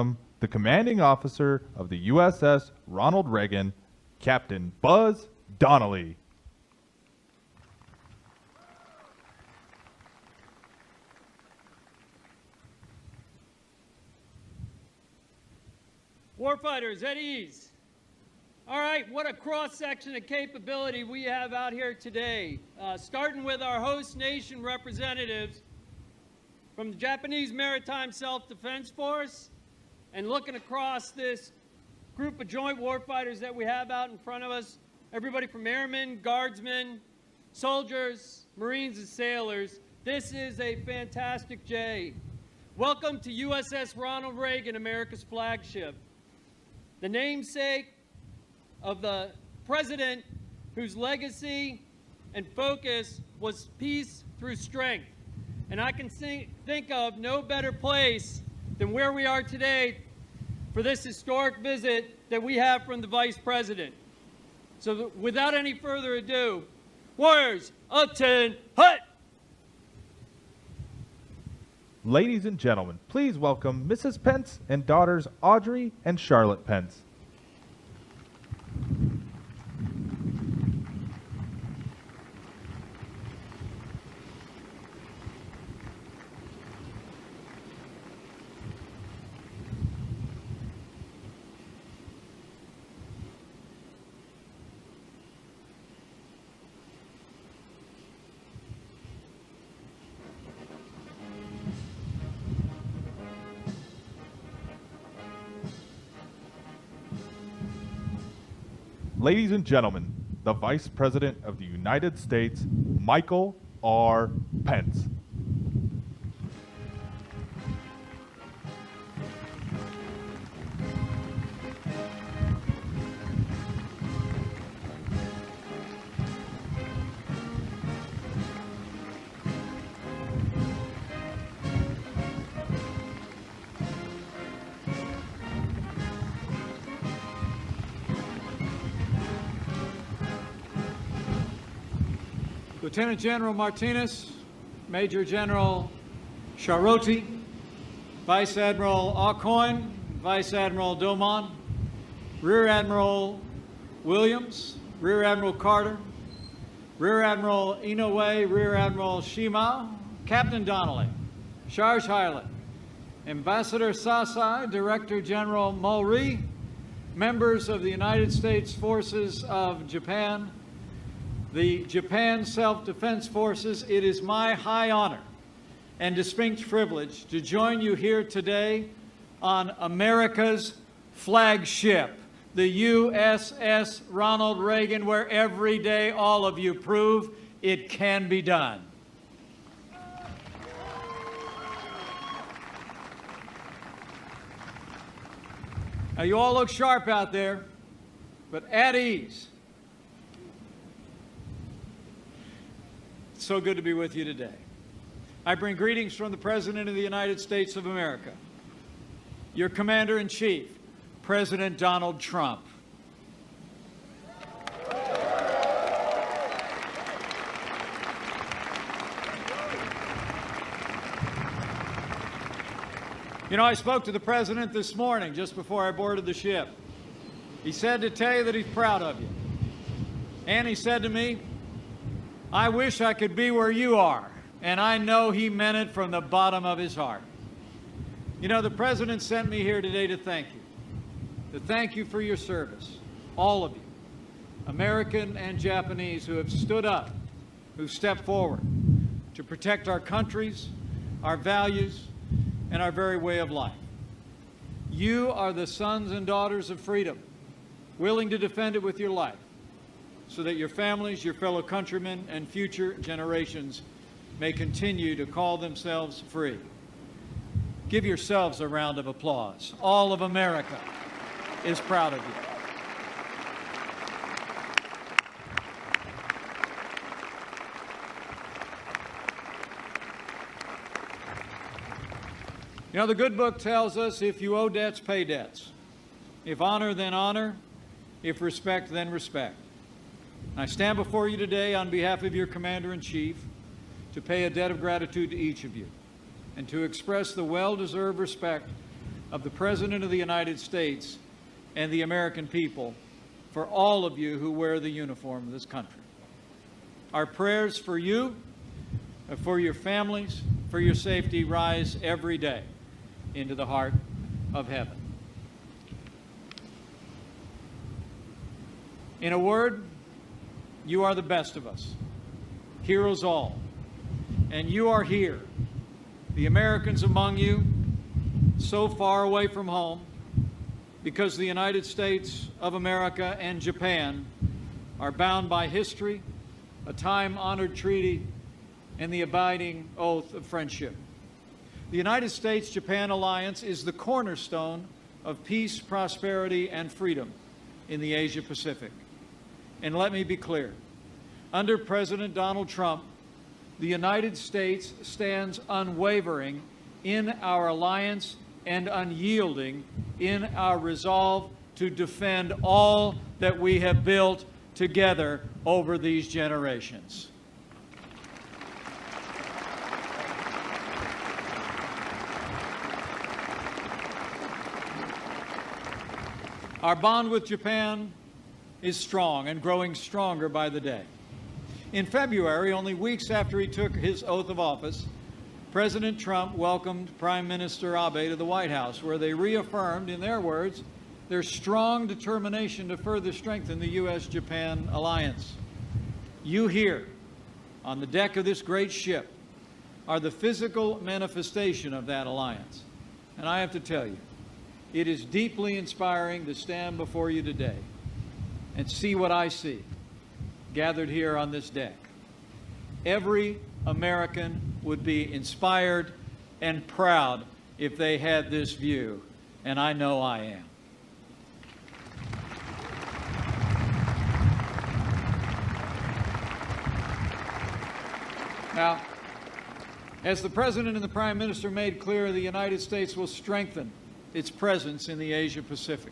welcome the commanding officer of the U.S.S. Ronald Reagan, Captain Buzz Donnelly. Warfighters at ease. All right, what a cross-section of capability we have out here today. Starting with our host nation representatives from the Japanese Maritime Self-Defense Force, and looking across this group of joint warfighters that we have out in front of us, everybody from airmen, guardsmen, soldiers, Marines, and sailors. This is a fantastic day. Welcome to U.S.S. Ronald Reagan, America's flagship. The namesake of the president whose legacy and focus was peace through strength. And I can think of no better place than where we are today for this historic visit that we have from the Vice President. So without any further ado, warriors of Tin Hut! Ladies and gentlemen, please welcome Mrs. Pence and daughters Audrey and Charlotte Pence. Ladies and gentlemen, the Vice President of the United States, Michael R. Pence. Lieutenant General Martinez, Major General Charoti, Vice Admiral Aucoin, Vice Admiral Domon, Rear Admiral Williams, Rear Admiral Carter, Rear Admiral Inoue, Rear Admiral Shima, Captain Donnelly, Charge Highland, Ambassador Sasai, Director General Mori, members of the United States Forces of Japan, the Japan Self-Defense Forces, it is my high honor and distinct privilege to join you here today on America's flagship, the U.S.S. Ronald Reagan, where every day all of you prove it can be done. Now, you all look sharp out there, but at ease. It's so good to be with you today. I bring greetings from the President of the United States of America, your Commander-in-Chief, President Donald Trump. You know, I spoke to the President this morning just before I boarded the ship. He said to tell you that he's proud of you. And he said to me, I wish I could be where you are. And I know he meant it from the bottom of his heart. You know, the President sent me here today to thank you for your service, all of you, American and Japanese, who have stood up, who stepped forward to protect our countries, our values, and our very way of life. You are the sons and daughters of freedom, willing to defend it with your life, so that your families, your fellow countrymen, and future generations may continue to call themselves free. Give yourselves a round of applause. All of America is proud of you. You know, the good book tells us if you owe debts, pay debts. If honor, then honor. If respect, then respect. I stand before you today on behalf of your Commander-in-Chief to pay a debt of gratitude to each of you and to express the well-deserved respect of the President of the United States and the American people for all of you who wear the uniform of this country. Our prayers for you, for your families, for your safety rise every day into the heart of heaven. In a word, you are the best of us, heroes all, and you are here, the Americans among you, so far away from home, because the United States of America and Japan are bound by history, a time-honored treaty, and the abiding oath of friendship. The United States-Japan alliance is the cornerstone of peace, prosperity, and freedom in the Asia-Pacific. And let me be clear, under President Donald Trump, the United States stands unwavering in our alliance and unyielding in our resolve to defend all that we have built together over these generations. Our bond with Japan is strong and growing stronger by the day. In February, only weeks after he took his oath of office, President Trump welcomed Prime Minister Abe to the White House, where they reaffirmed, in their words, their strong determination to further strengthen the U.S.-Japan alliance. You here, on the deck of this great ship, are the physical manifestation of that alliance. And I have to tell you, it is deeply inspiring to stand before you today and see what I see gathered here on this deck. Every American would be inspired and proud if they had this view, and I know I am. Now, as the President and the Prime Minister made clear, the United States will strengthen its presence in the Asia-Pacific.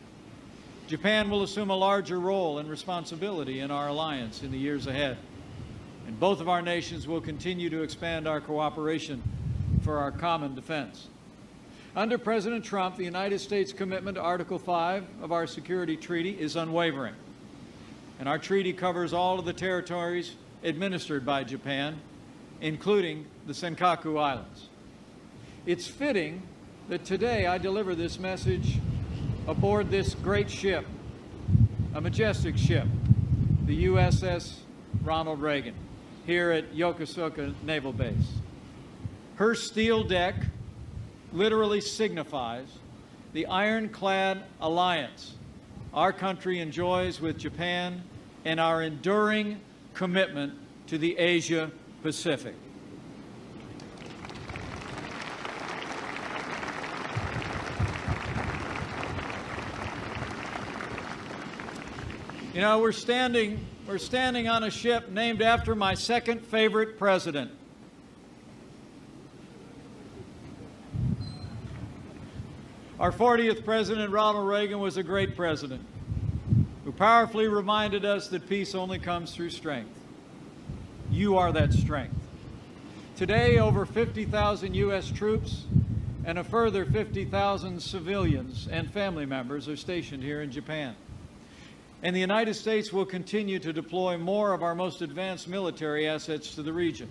Japan will assume a larger role and responsibility in our alliance in the years ahead. And both of our nations will continue to expand our cooperation for our common defense. Under President Trump, the United States' commitment to Article 5 of our security treaty is unwavering. And our treaty covers all of the territories administered by Japan, including the Senkaku Islands. It's fitting that today I deliver this message aboard this great ship, a majestic ship, the U.S.S. Ronald Reagan, here at Yokosuka Naval Base. Her steel deck literally signifies the ironclad alliance our country enjoys with Japan and our enduring commitment to the Asia-Pacific. You know, we're standing on a ship named after my second favorite president. Our 40th president, Ronald Reagan, was a great president who powerfully reminded us that peace only comes through strength. You are that strength. Today, over 50,000 U.S. troops and a further 50,000 civilians and family members are stationed here in Japan. And the United States will continue to deploy more of our most advanced military assets to the region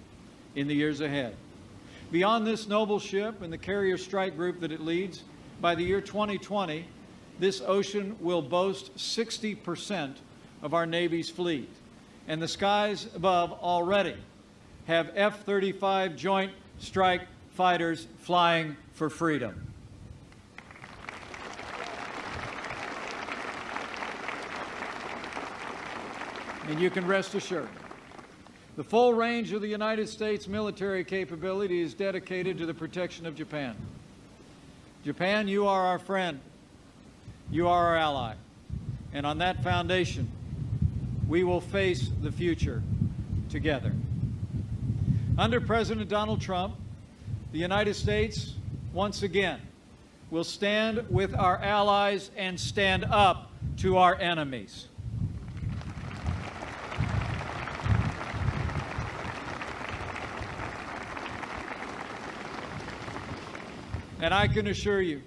in the years ahead. Beyond this noble ship and the carrier strike group that it leads, by the year 2020, this ocean will boast 60% of our Navy's fleet. And the skies above already have F-35 Joint Strike Fighters flying for freedom. And you can rest assured, the full range of the United States military capability is dedicated to the protection of Japan. Japan, you are our friend. You are our ally. And on that foundation, we will face the future together. Under President Donald Trump, the United States, once again, will stand with our allies and stand up to our enemies. And I can assure you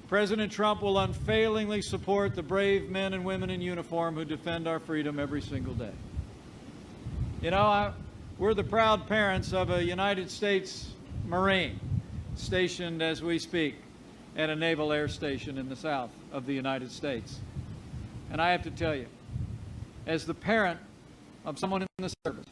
President Trump will unfailingly support the brave men and women in uniform who defend our freedom every single day. You know, we're the proud parents of a United States Marine stationed as we speak at a naval air station in the south of the United States. And I have to tell you, as the parent of someone in the service,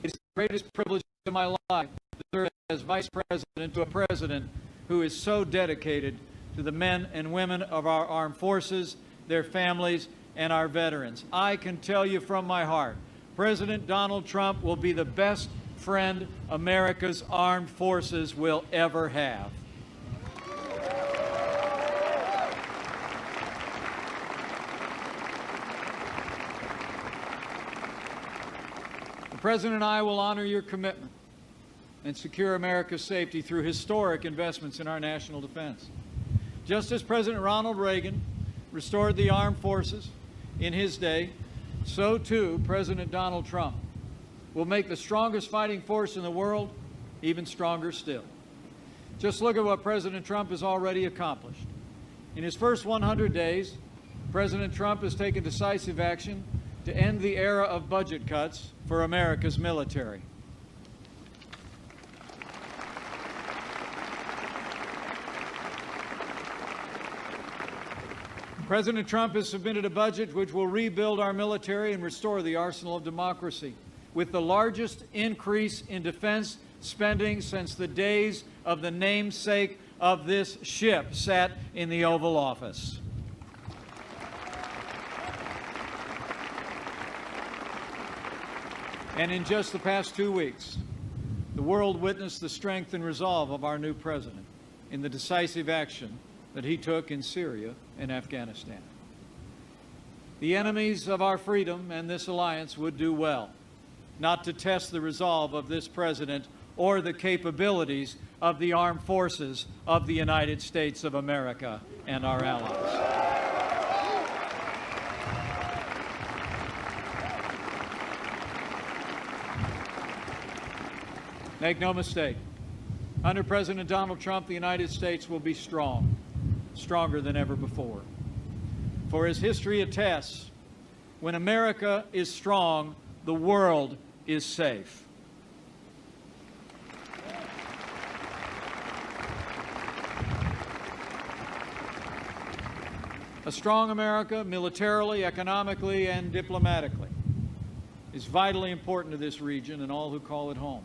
it's the greatest privilege of my life to serve as Vice President to a president who is so dedicated to the men and women of our armed forces, their families, and our veterans. I can tell you from my heart, President Donald Trump will be the best friend America's armed forces will ever have. The President and I will honor your commitment and secure America's safety through historic investments in our national defense. Just as President Ronald Reagan restored the armed forces in his day, so too President Donald Trump will make the strongest fighting force in the world even stronger still. Just look at what President Trump has already accomplished. In his first 100 days, President Trump has taken decisive action to end the era of budget cuts for America's military. President Trump has submitted a budget which will rebuild our military and restore the arsenal of democracy, with the largest increase in defense spending since the days of the namesake of this ship sat in the Oval Office. And in just the past 2 weeks, the world witnessed the strength and resolve of our new president in the decisive action that he took in Syria and Afghanistan. The enemies of our freedom and this alliance would do well not to test the resolve of this president or the capabilities of the armed forces of the United States of America and our allies. Make no mistake, under President Donald Trump, the United States will be strong, stronger than ever before. For as history attests, when America is strong, the world is safe. A strong America, militarily, economically, and diplomatically, is vitally important to this region and all who call it home.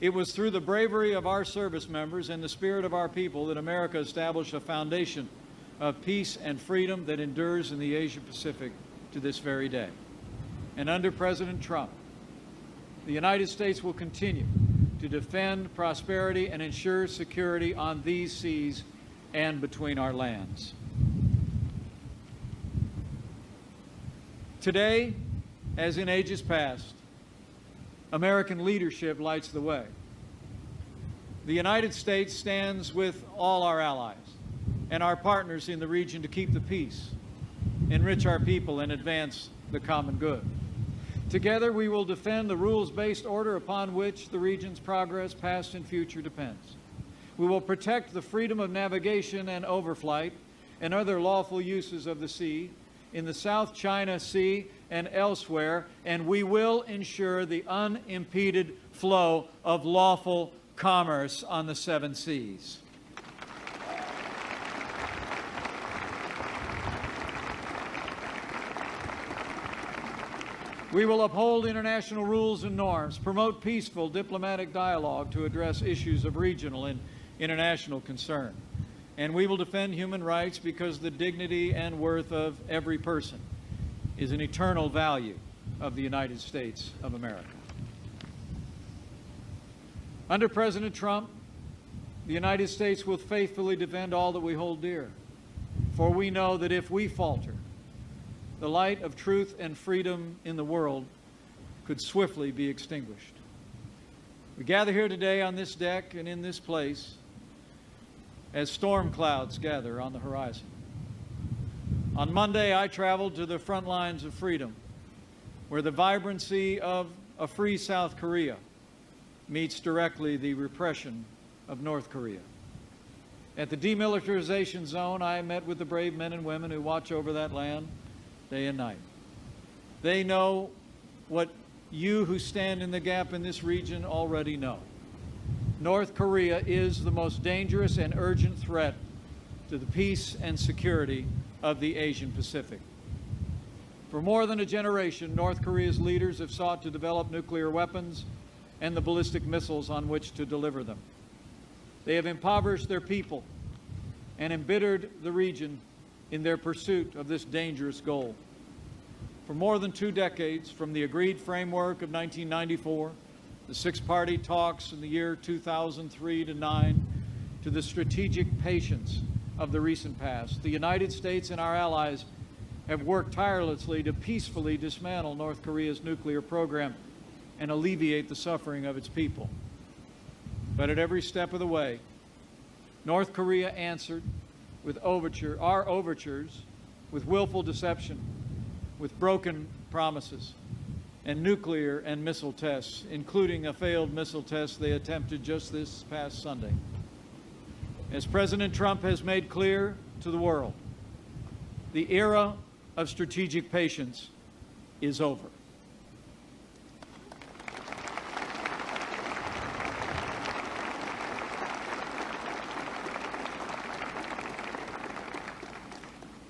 It was through the bravery of our service members and the spirit of our people that America established a foundation of peace and freedom that endures in the Asia-Pacific to this very day. And under President Trump, the United States will continue to defend prosperity and ensure security on these seas and between our lands. Today, as in ages past, American leadership lights the way. The United States stands with all our allies and our partners in the region to keep the peace, enrich our people, and advance the common good. Together, we will defend the rules-based order upon which the region's progress, past and future, depends. We will protect the freedom of navigation and overflight and other lawful uses of the sea in the South China Sea and elsewhere, and we will ensure the unimpeded flow of lawful commerce on the 7 seas. We will uphold international rules and norms, promote peaceful diplomatic dialogue to address issues of regional and international concern. And we will defend human rights because the dignity and worth of every person is an eternal value of the United States of America. Under President Trump, the United States will faithfully defend all that we hold dear, for we know that if we falter, the light of truth and freedom in the world could swiftly be extinguished. We gather here today on this deck and in this place as storm clouds gather on the horizon. On Monday, I traveled to the front lines of freedom, where the vibrancy of a free South Korea meets directly the repression of North Korea. At the demilitarization zone, I met with the brave men and women who watch over that land day and night. They know what you who stand in the gap in this region already know. North Korea is the most dangerous and urgent threat to the peace and security of the Asian Pacific. For more than a generation, North Korea's leaders have sought to develop nuclear weapons and the ballistic missiles on which to deliver them. They have impoverished their people and embittered the region in their pursuit of this dangerous goal. For more than 2 decades, from the agreed framework of 1994, the six-party talks in the year 2003 to 9, to the strategic patience of the recent past, the United States and our allies have worked tirelessly to peacefully dismantle North Korea's nuclear program and alleviate the suffering of its people. But at every step of the way, North Korea answered with our overtures, with willful deception, with broken promises, and nuclear and missile tests, including a failed missile test they attempted just this past Sunday. As President Trump has made clear to the world, the era of strategic patience is over.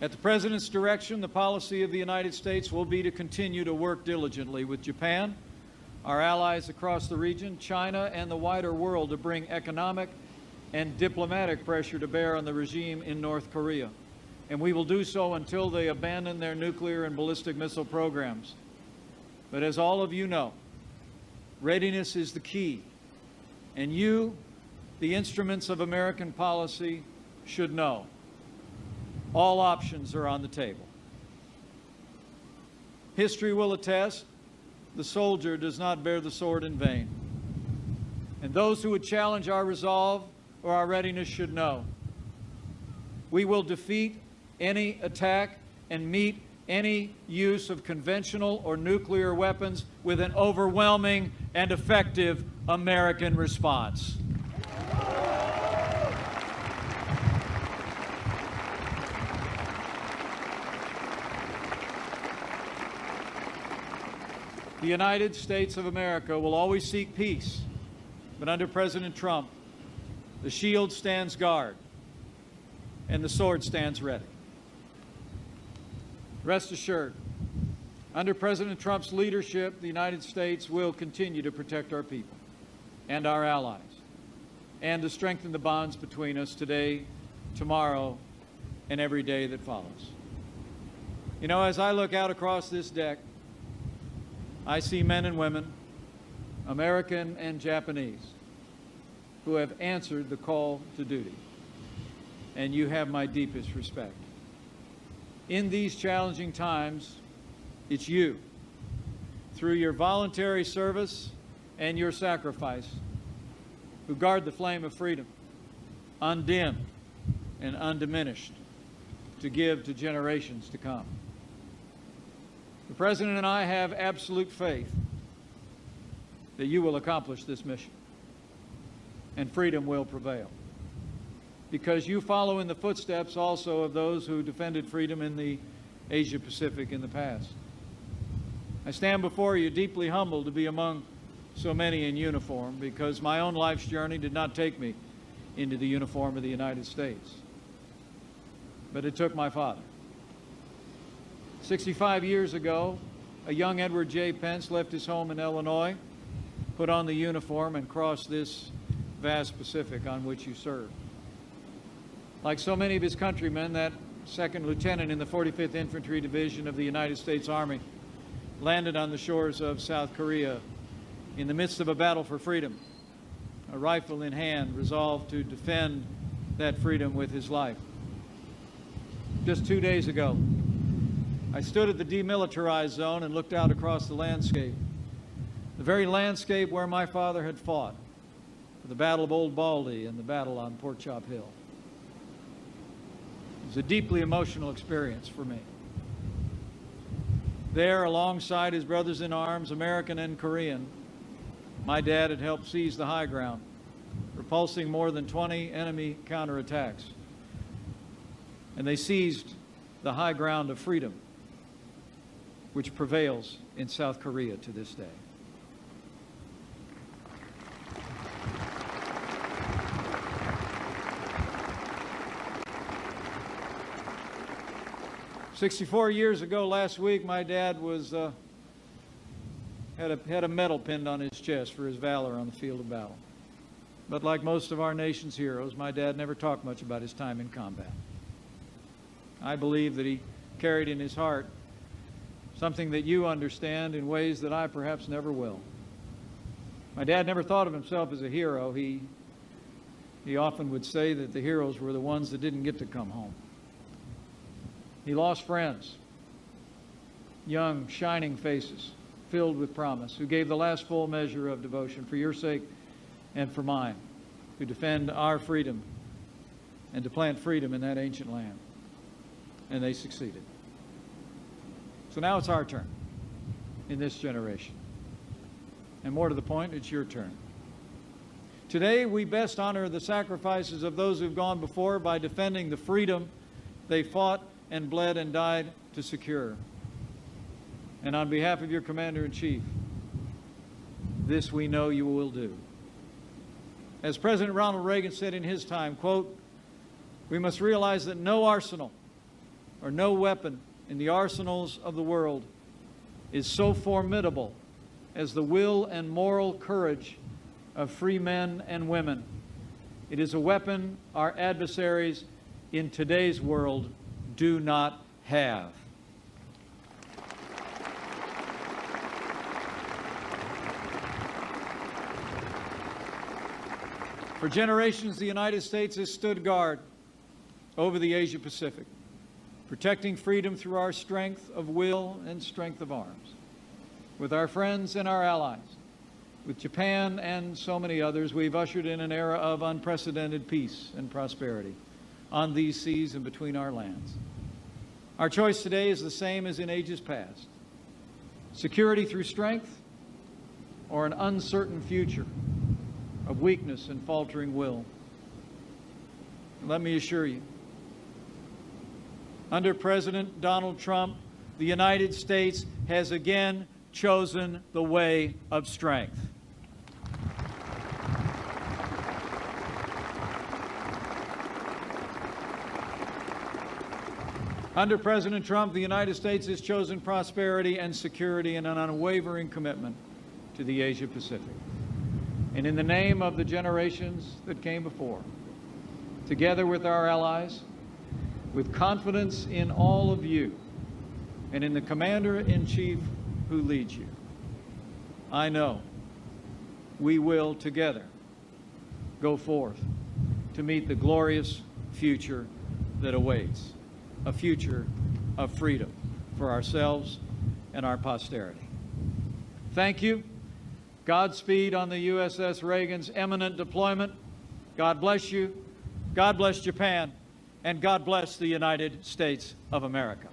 At the President's direction, the policy of the United States will be to continue to work diligently with Japan, our allies across the region, China, and the wider world to bring economic and diplomatic pressure to bear on the regime in North Korea. And we will do so until they abandon their nuclear and ballistic missile programs. But as all of you know, readiness is the key. And you, the instruments of American policy, should know. All options are on the table. History will attest, the soldier does not bear the sword in vain. And those who would challenge our resolve or our readiness should know. We will defeat any attack and meet any use of conventional or nuclear weapons with an overwhelming and effective American response. The United States of America will always seek peace, but under President Trump, the shield stands guard and the sword stands ready. Rest assured, under President Trump's leadership, the United States will continue to protect our people and our allies and to strengthen the bonds between us today, tomorrow, and every day that follows. You know, as I look out across this deck, I see men and women, American and Japanese, who have answered the call to duty, and you have my deepest respect. In these challenging times, it's you, through your voluntary service and your sacrifice, who guard the flame of freedom, undimmed and undiminished, to give to generations to come. The President and I have absolute faith that you will accomplish this mission and freedom will prevail, because you follow in the footsteps also of those who defended freedom in the Asia Pacific in the past. I stand before you deeply humbled to be among so many in uniform, because my own life's journey did not take me into the uniform of the United States, but it took my father. 65 years ago, a young Edward J. Pence left his home in Illinois, put on the uniform, and crossed this vast Pacific on which you served. Like so many of his countrymen, that second lieutenant in the 45th Infantry Division of the United States Army landed on the shores of South Korea in the midst of a battle for freedom, a rifle in hand, resolved to defend that freedom with his life. Just 2 days ago, I stood at the demilitarized zone and looked out across the landscape, the very landscape where my father had fought for the Battle of Old Baldy and the battle on Pork Chop Hill. It was a deeply emotional experience for me. There, alongside his brothers in arms, American and Korean, my dad had helped seize the high ground for repulsing more than 20 enemy counterattacks. And they seized the high ground of freedom, which prevails in South Korea to this day. "64 years ago last week, my dad had a medal pinned on his chest for his valor on the field of battle. But like most of our nation's heroes, my dad never talked much about his time in combat. I believe that he carried in his heart something that you understand in ways that I perhaps never will. My dad never thought of himself as a hero. He often would say that the heroes were the ones that didn't get to come home. He lost friends, young, shining faces, filled with promise, who gave the last full measure of devotion for your sake and for mine, to defend our freedom and to plant freedom in that ancient land. And they succeeded. So now it's our turn in this generation. And more to the point, it's your turn. Today, we best honor the sacrifices of those who've gone before by defending the freedom they fought and bled and died to secure. And on behalf of your Commander-in-Chief, this we know you will do. As President Ronald Reagan said in his time, quote, "We must realize that no arsenal or no weapon in the arsenals of the world is so formidable as the will and moral courage of free men and women. It is a weapon our adversaries in today's world do not have." For generations, the United States has stood guard over the Asia Pacific, protecting freedom through our strength of will and strength of arms. With our friends and our allies, with Japan and so many others, we've ushered in an era of unprecedented peace and prosperity on these seas and between our lands. Our choice today is the same as in ages past: security through strength, or an uncertain future of weakness and faltering will. Let me assure you, under President Donald Trump, the United States has again chosen the way of strength. Under President Trump, the United States has chosen prosperity and security and an unwavering commitment to the Asia Pacific. And in the name of the generations that came before, together with our allies, with confidence in all of you and in the Commander-in-Chief who leads you, I know we will together go forth to meet the glorious future that awaits, a future of freedom for ourselves and our posterity. Thank you. Godspeed on the U.S.S. Reagan's imminent deployment. God bless you. God bless Japan. And God bless the United States of America.